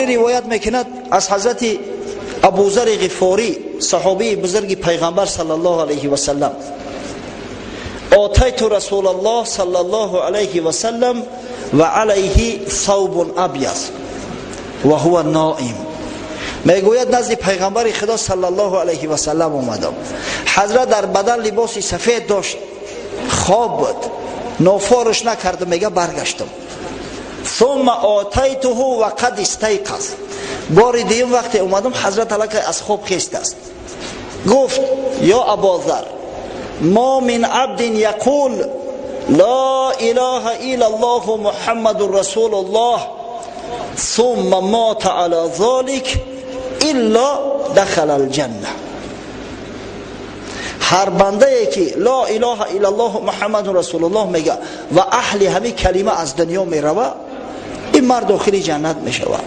روایت میکند از حضرت ابوذر غفاری صحابی بزرگ پیغمبر صلی الله علیه و سلم: آتیت رسول الله صلی الله علیه و سلم و علیه ثوب ابیض و هو نائم. میگوید نزد پیغمبر خدا صلی الله علیه و سلم اومدم، حضرت در بدن لباس سفید داشت، خواب بود، نافارش نکردم. میگه برگشتم. ثم آتیته و قد استیقظ. بار دیگه وقتی اومدم حضرت علی از خواب خیست است. گفت: یا ابوذر، ما من عبد یقول لا اله الا الله محمد رسول الله ثم مات على ذلك الا دخل الجنه. هر بنده ای که لا اله الا الله محمد رسول الله میگه و اهل همین کلمه از دنیا میروه، این مرد داخل جنت میشود.